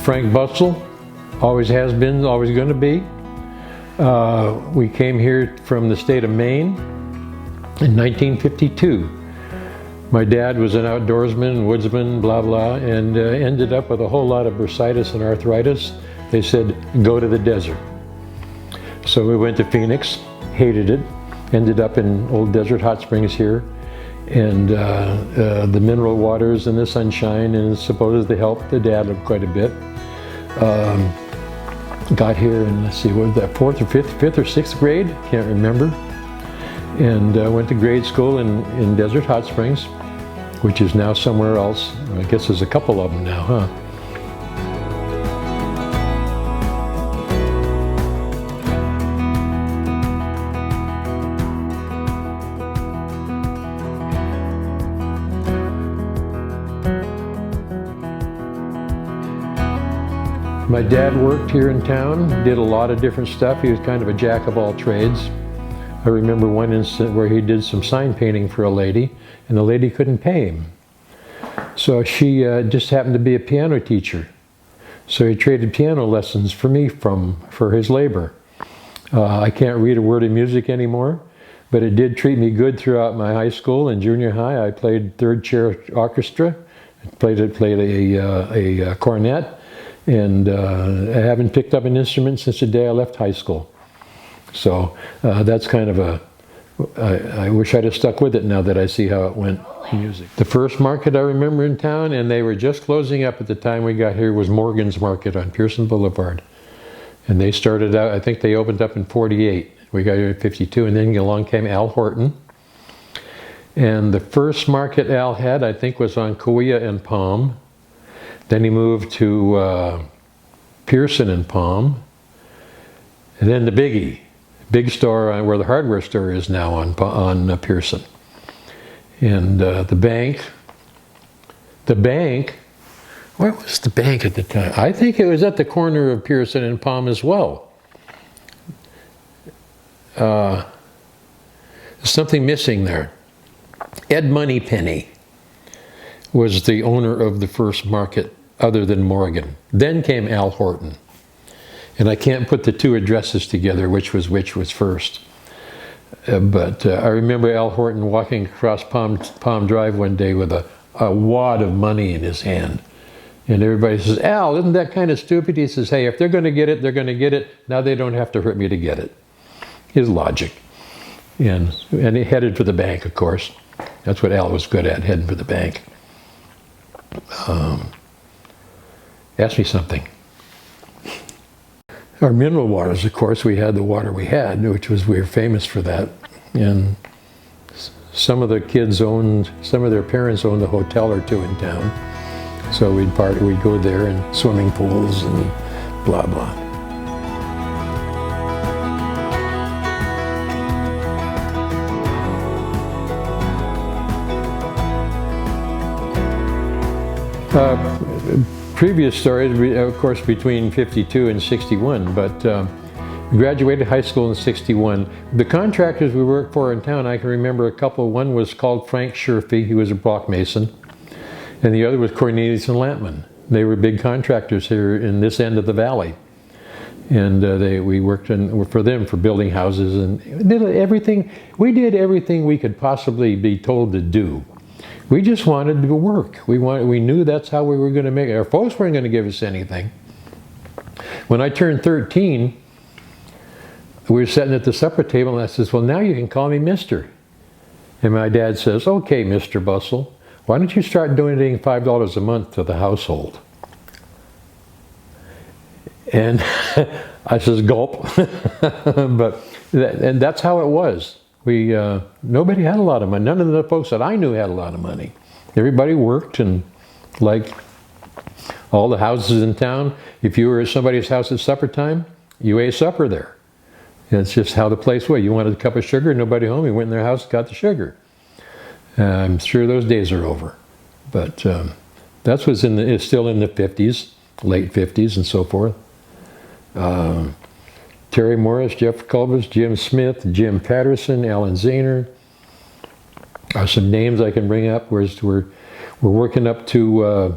Frank Bussell, always has been, always going to be. We came here from the state of Maine in 1952. My dad was an outdoorsman, woodsman, blah, blah, and ended up with a whole lot of bursitis and arthritis. They said, go to the desert. So we went to Phoenix, hated it, ended up in old desert hot springs here, and the mineral waters and the sunshine, and supposedly helped the dad quite a bit. Got here in, let's see, what was that, fifth or sixth grade? Can't remember. And went to grade school in Desert Hot Springs, which is now somewhere else. I guess there's a couple of them now, huh? My dad worked here in town, did a lot of different stuff. He was kind of a jack of all trades. I remember one incident where he did some sign painting for a lady, and the lady couldn't pay him. So she just happened to be a piano teacher. So he traded piano lessons for me for his labor. I can't read a word of music anymore, but it did treat me good throughout my high school and junior high. I played third chair orchestra, played a cornet, and I haven't picked up an instrument since the day I left high school. So that's kind of I wish I'd have stuck with it now that I see how it went in music. The first market I remember in town, and they were just closing up at the time we got here, was Morgan's Market on Pearson Boulevard. And they started out, I think they opened up in 48. We got here in 52, and then along came Al Horton. And the first market Al had, I think, was on Kauai and Palm. Then he moved to Pearson and Palm. And then the biggie, big store where the hardware store is now on Pearson. And the bank, where was the bank at the time? I think it was at the corner of Pearson and Palm as well. There's something missing there. Ed Moneypenny was the owner of the first market other than Morgan. Then came Al Horton. And I can't put the two addresses together, which was first. But I remember Al Horton walking across Palm Drive one day with a wad of money in his hand. And everybody says, Al, isn't that kind of stupid? He says, hey, if they're going to get it, they're going to get it. Now they don't have to hurt me to get it. His logic. And he headed for the bank, of course. That's what Al was good at, heading for the bank. Ask me something. Our mineral waters, of course, we had the water we had, we were famous for that. And some of the kids some of their parents owned a hotel or two in town. So we'd go there and swimming pools and blah, blah. Previous stories, of course, between 52 and 61, but graduated high school in 61. The contractors we worked for in town, I can remember a couple. One was called Frank Scherfy, he was a block mason, and the other was Cornelius and Lampman. They were big contractors here in this end of the valley. And we worked for them for building houses and did everything. We did everything we could possibly be told to do. We just wanted to work. We knew that's how we were going to make it. Our folks weren't going to give us anything. When I turned 13, we were sitting at the supper table, and I says, well, now you can call me Mister. And my dad says, okay, Mr. Bussell, why don't you start donating $5 a month to the household? And I says, gulp. And that's how it was. Nobody had a lot of money. None of the folks that I knew had a lot of money. Everybody worked, and like all the houses in town, if you were at somebody's house at supper time, you ate supper there. And it's just how the place was. You wanted a cup of sugar, nobody home, you went in their house and got the sugar. I'm sure those days are over. But that was it's still in the 50s, late 50s and so forth. Terry Morris, Jeff Culbus, Jim Smith, Jim Patterson, Alan Zahner are some names I can bring up. We're working up to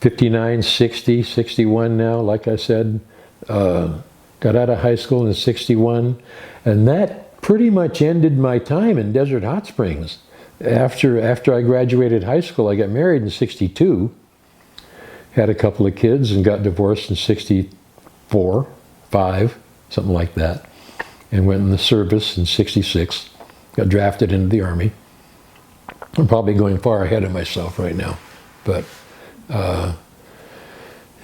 59, 60, 61 now, like I said. Got out of high school in 61, and that pretty much ended my time in Desert Hot Springs. After I graduated high school, I got married in 62, had a couple of kids, and got divorced in 64, 5, something like that, and went in the service in 66, got drafted into the Army. I'm probably going far ahead of myself right now, but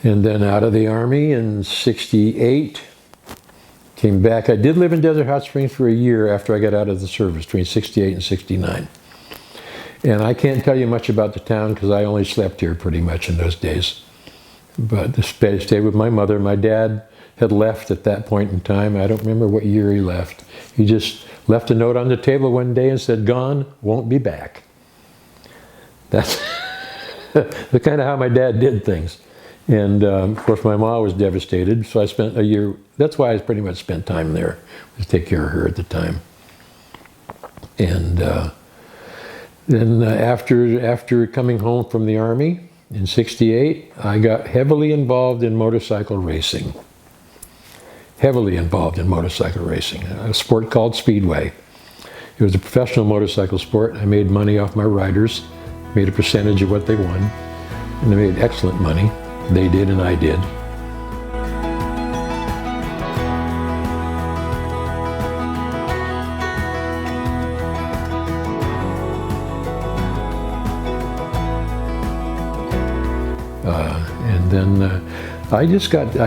and then out of the Army in 68, came back. I did live in Desert Hot Springs for a year after I got out of the service, between 68 and 69. And I can't tell you much about the town because I only slept here pretty much in those days. But I stayed with my mother. My dad had left at that point in time. I don't remember what year he left. He just left a note on the table one day and said, "Gone, won't be back." That's the kind of how my dad did things. And of course my mom was devastated, so I spent a year, that's why I pretty much spent time there, to take care of her at the time. And then after coming home from the Army in 68, I got heavily involved in motorcycle racing. Heavily involved in motorcycle racing, a sport called Speedway. It was a professional motorcycle sport. I made money off my riders, made a percentage of what they won, and they made excellent money. They did and I did. And then I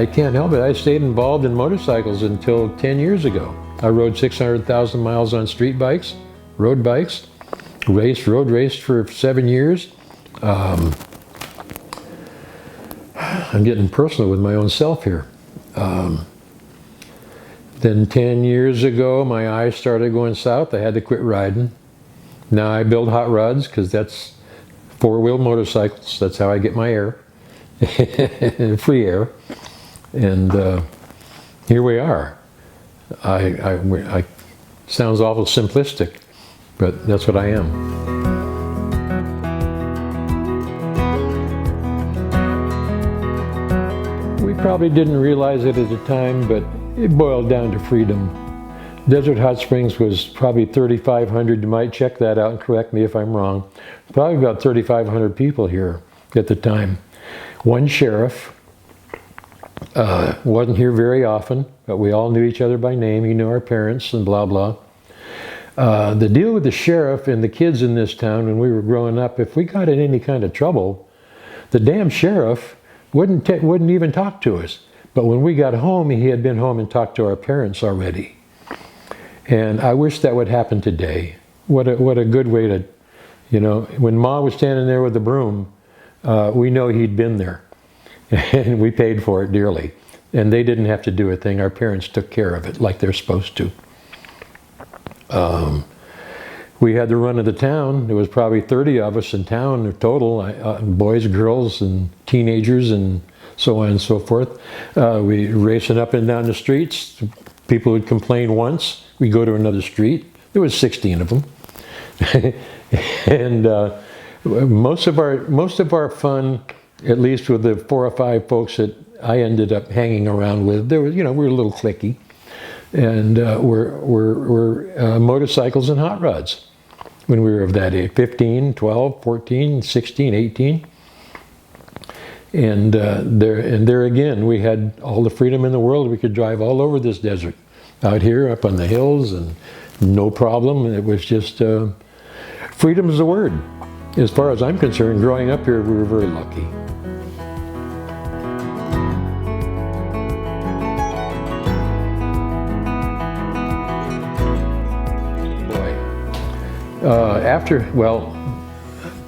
can't help it, I stayed involved in motorcycles until 10 years ago. I rode 600,000 miles on street bikes, road bikes, road raced for 7 years. I'm getting personal with my own self here. Then 10 years ago, my eyes started going south. I had to quit riding. Now I build hot rods because that's four-wheel motorcycles. That's how I get my air, free air. And here we are. I sounds awful simplistic, but that's what I am. We probably didn't realize it at the time, but it boiled down to freedom. Desert Hot Springs was probably 3,500, you might check that out and correct me if I'm wrong. Probably about 3,500 people here at the time. One sheriff, wasn't here very often, but we all knew each other by name. He knew our parents and blah, blah. The deal with the sheriff and the kids in this town when we were growing up, if we got in any kind of trouble, the damn sheriff wouldn't even talk to us. But when we got home, he had been home and talked to our parents already. And I wish that would happen today. What a good way to, you know, when Ma was standing there with the broom, we know he'd been there. And we paid for it dearly. And they didn't have to do a thing. Our parents took care of it like they're supposed to. We had the run of the town. There was probably 30 of us in town in total, boys, girls, and teenagers, and so on and so forth. We racing up and down the streets. People would complain once. We'd go to another street. There was 16 of them. And most of our fun, at least with the 4 or 5 folks that I ended up hanging around with, there was, you know, we were a little cliquey. And we're motorcycles and hot rods when we were of that age, 15, 12, 14, 16, 18. And there again, we had all the freedom in the world. We could drive all over this desert, out here, up on the hills, and no problem. It was just, freedom is the word. As far as I'm concerned, growing up here, we were very lucky.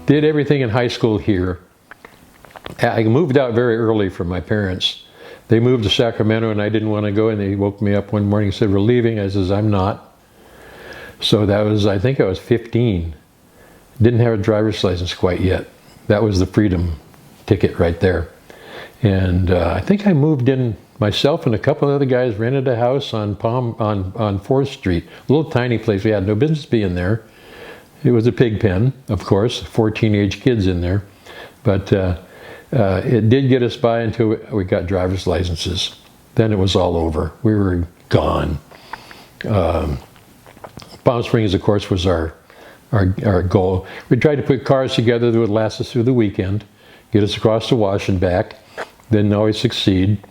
Did everything in high school here. I moved out very early from my parents. They moved to Sacramento and I didn't want to go, and they woke me up one morning and said, "We're leaving." I says, "I'm not." So that was, I think I was 15. Didn't have a driver's license quite yet. That was the freedom ticket right there. And I think I moved in, myself and a couple of other guys rented a house on 4th Street, a little tiny place. We had no business being there. It was a pig pen, of course, 4 teenage kids in there. But It did get us by until we got driver's licenses. Then it was all over. We were gone. Palm Springs, of course, was our goal. We tried to put cars together that would last us through the weekend, get us across the wash and back. Didn't always succeed.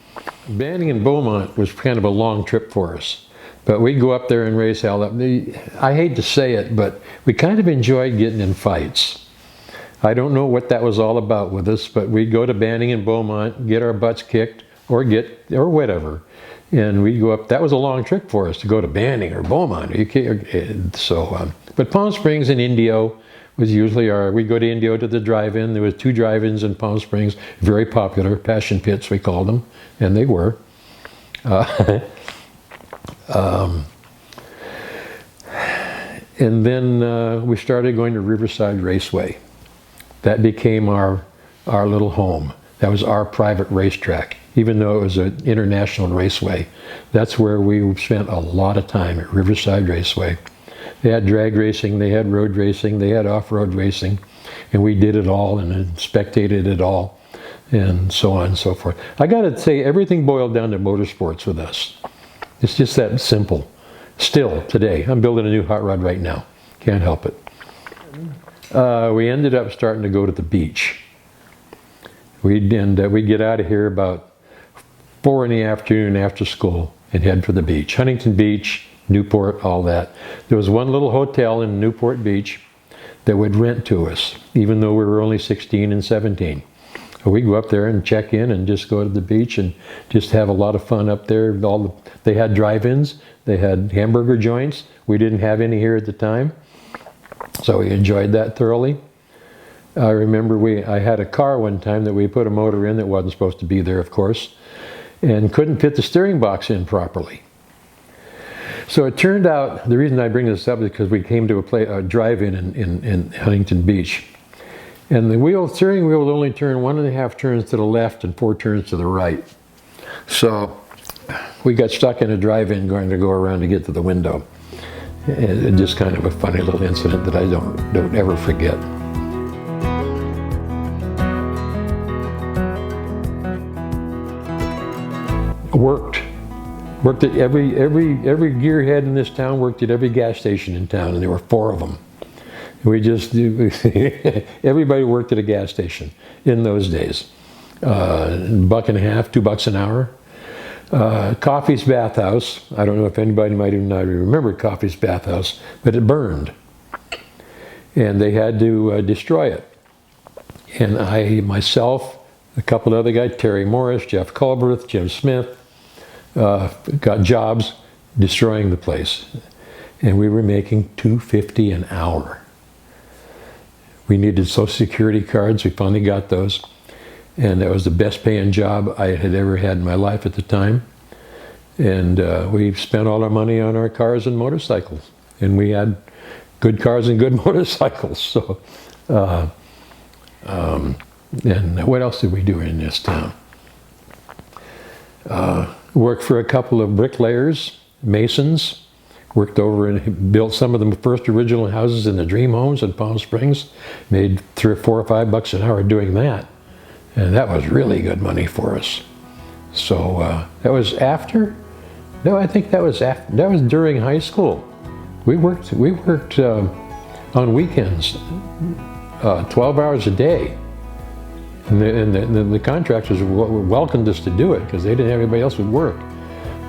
Banning and Beaumont was kind of a long trip for us. But we'd go up there and race hell up. I hate to say it, but we kind of enjoyed getting in fights. I don't know what that was all about with us, but we'd go to Banning and Beaumont, get our butts kicked, or whatever. And we'd go up. That was a long trip for us to go to Banning or Beaumont. But Palm Springs and Indio was usually we'd go to Indio to the drive-in. There was 2 drive-ins in Palm Springs, very popular, passion pits we called them, and they were. And then we started going to Riverside Raceway. That became our little home. That was our private racetrack, even though it was an international raceway. That's where we spent a lot of time, at Riverside Raceway. They had drag racing, they had road racing, they had off-road racing, and we did it all and spectated it all, and so on and so forth. I gotta say, everything boiled down to motorsports with us. It's just that simple. Still, today, I'm building a new hot rod right now. Can't help it. We ended up starting to go to the beach. We'd get out of here about 4 in the afternoon after school and head for the beach. Huntington Beach, Newport, all that. There was one little hotel in Newport Beach that would rent to us, even though we were only 16 and 17. We'd go up there and check in and just go to the beach and just have a lot of fun up there. They had drive-ins, they had hamburger joints. We didn't have any here at the time, so we enjoyed that thoroughly. I remember I had a car one time that we put a motor in that wasn't supposed to be there, of course, and couldn't fit the steering box in properly. So it turned out, the reason I bring this up is because we came to a drive-in in Huntington Beach. And the steering wheel would only turn 1.5 turns to the left and 4 turns to the right. So we got stuck in a drive-in going to go around to get to the window. And just kind of a funny little incident that I don't ever forget. Worked at every gearhead in this town, worked at every gas station in town, and there were 4 of them. Everybody worked at a gas station in those days. $1.50, $2 an hour. Coffee's Bathhouse. I don't know if anybody might even remember Coffee's Bathhouse, but it burned. And they had to destroy it. And myself, a couple of other guys, Terry Morris, Jeff Culberth, Jim Smith, got jobs destroying the place. And we were making $2.50 an hour. We needed Social Security cards. We finally got those. And that was the best paying job I had ever had in my life at the time. And we spent all our money on our cars and motorcycles. And we had good cars and good motorcycles. So, and what else did we do in this town? Worked for a couple of bricklayers, masons. Worked over and built some of the first original houses in the Dream Homes in Palm Springs. Made $3 or $4 or $5 an hour doing that. And that was really good money for us. So that was after? No, I think that was after. That was during high school. We worked on weekends, 12 hours a day. And the contractors welcomed us to do it because they didn't have anybody else would work.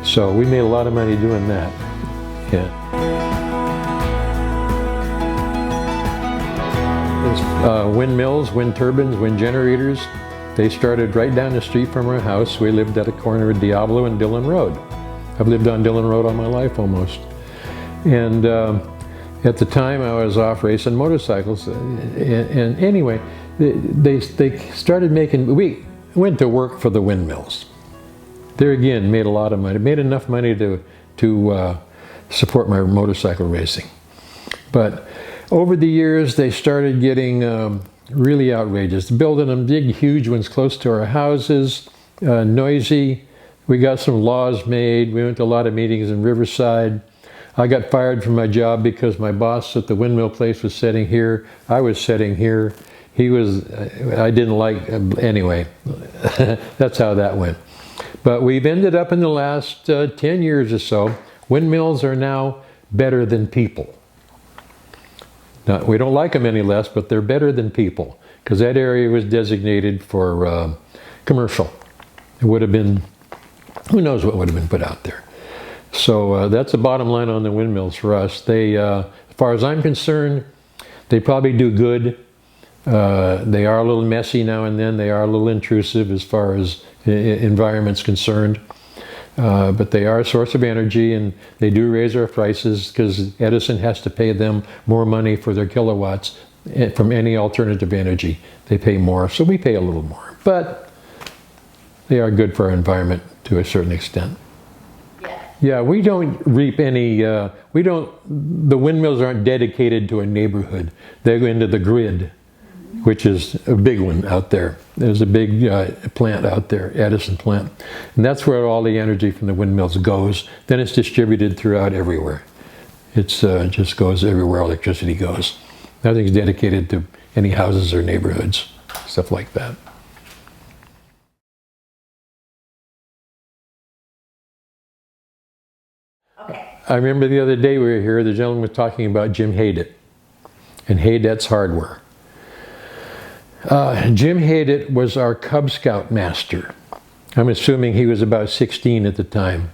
So we made a lot of money doing that. Yeah. Windmills, wind turbines, wind generators. They started right down the street from our house. We lived at a corner of Diablo and Dillon Road. I've lived on Dillon Road all my life almost. And at the time I was off racing motorcycles. And anyway, they started making, we went to work for the windmills. There again, made a lot of money. Made enough money to support my motorcycle racing. But over the years, they started getting really outrageous, building them big, huge ones close to our houses, noisy. We got some laws made. We went to a lot of meetings in Riverside. I got fired from my job because my boss at the windmill place was sitting here. I was sitting here. He was, I didn't like, anyway, that's how that went. But we've ended up in the last 10 years or so, windmills are now better than people. Now, we don't like them any less, but they're better than people, because that area was designated for commercial. It would have been, who knows what would have been put out there. So that's the bottom line on the windmills for us. They, as far as I'm concerned, they probably do good. They are a little messy now and then. They are a little intrusive as far as environment's concerned. But they are a source of energy, and they do raise our prices because Edison has to pay them more money for their kilowatts from any alternative energy. They pay more, so we pay a little more. But they are good for our environment to a certain extent. Yeah, we don't reap any, the windmills aren't dedicated to a neighborhood. They go into the grid, which is a big one out there. There's a big plant out there, Edison plant. And that's where all the energy from the windmills goes. Then it's distributed throughout everywhere. It's just goes everywhere electricity goes. Nothing's dedicated to any houses or neighborhoods, stuff like that. I remember the other day we were here, the gentleman was talking about Jim Haydett and Haydet's Hardware. Jim Haydett was our Cub Scout master. I'm assuming he was about 16 at the time.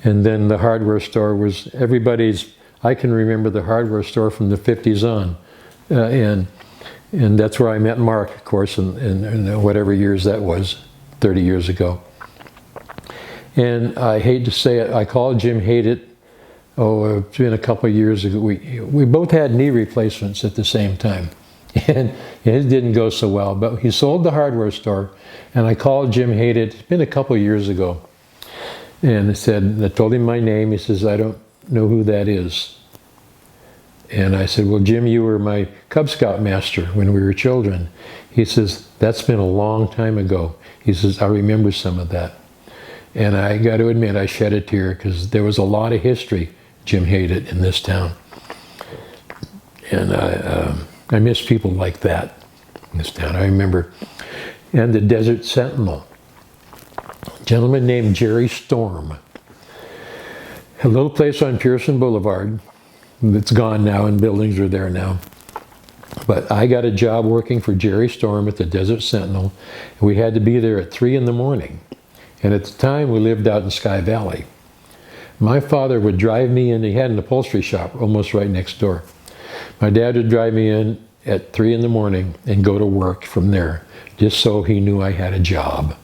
And then the hardware store was everybody's, I can remember the hardware store from the 50s on. And that's where I met Mark, of course, in whatever years that was, 30 years ago. And I hate to say it, I called Jim Haydett, it's been a couple of years ago. We both had knee replacements at the same time. And it didn't go so well, but he sold the hardware store, and I called Jim Haydett, it's been a couple of years ago, and I told him my name. He says, I don't know who that is. And I said, well, Jim, you were my Cub Scout master when we were children. He says, that's been a long time ago. He says, I remember some of that. And I got to admit, I shed a tear because there was a lot of history, Jim Haydett, in this town. And I miss people like that in this town. I remember, and the Desert Sentinel, a gentleman named Jerry Storm, a little place on Pearson Boulevard that's gone now and buildings are there now. But I got a job working for Jerry Storm at the Desert Sentinel, and we had to be there at 3 in the morning. And at the time we lived out in Sky Valley. My father would drive me in, he had an upholstery shop almost right next door. My dad would drive me in at 3 in the morning and go to work from there, just so he knew I had a job.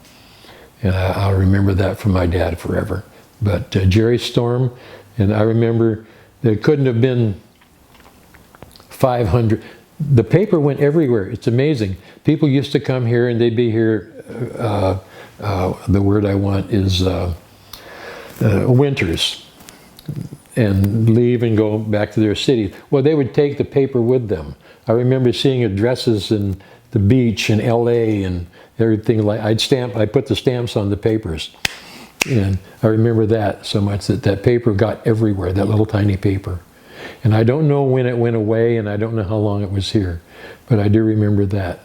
And I'll remember that from my dad forever. But Jerry Storm, and I remember there couldn't have been 500. The paper went everywhere. It's amazing. People used to come here and they'd be here, the word I want is winters, and leave and go back to their city. Well, they would take the paper with them. I remember seeing addresses in the beach in LA and everything. Like I put the stamps on the papers, and I remember that so much that paper got everywhere, that little tiny paper. And I don't know when it went away, and I don't know how long it was here, but I do remember that.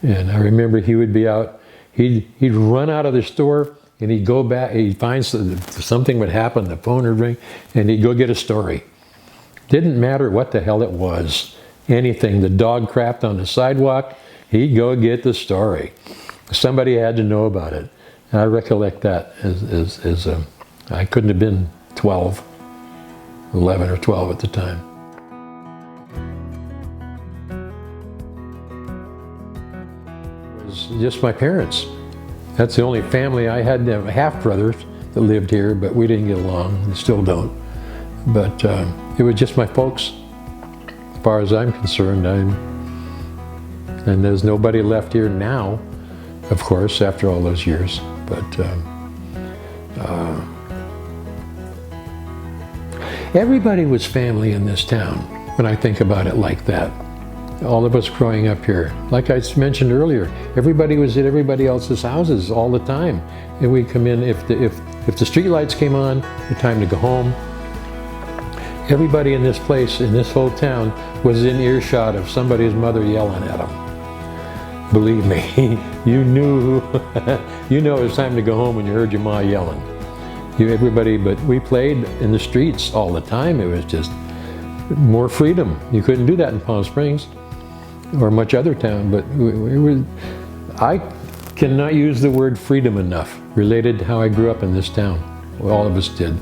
And I remember he would be out, he'd run out of the store, and he'd go back, he'd find something would happen, the phone would ring, and he'd go get a story. Didn't matter what the hell it was, anything. The dog crapped on the sidewalk, he'd go get the story. Somebody had to know about it. And I recollect that as I couldn't have been 12, 11 or 12 at the time. It was just my parents. That's the only family I had. Half-brothers that lived here, but we didn't get along and still don't. But it was just my folks, as far as I'm concerned. And there's nobody left here now, of course, after all those years. But everybody was family in this town when I think about it like that. All of us growing up here. Like I mentioned earlier, everybody was at everybody else's houses all the time. And we'd come in, if the street lights came on, the time to go home. Everybody in this place, in this whole town, was in earshot of somebody's mother yelling at them. Believe me, you knew, you know it was time to go home when you heard your ma yelling. Everybody, but we played in the streets all the time. It was just more freedom. You couldn't do that in Palm Springs or much other town, but I cannot use the word freedom enough related to how I grew up in this town. All of us did.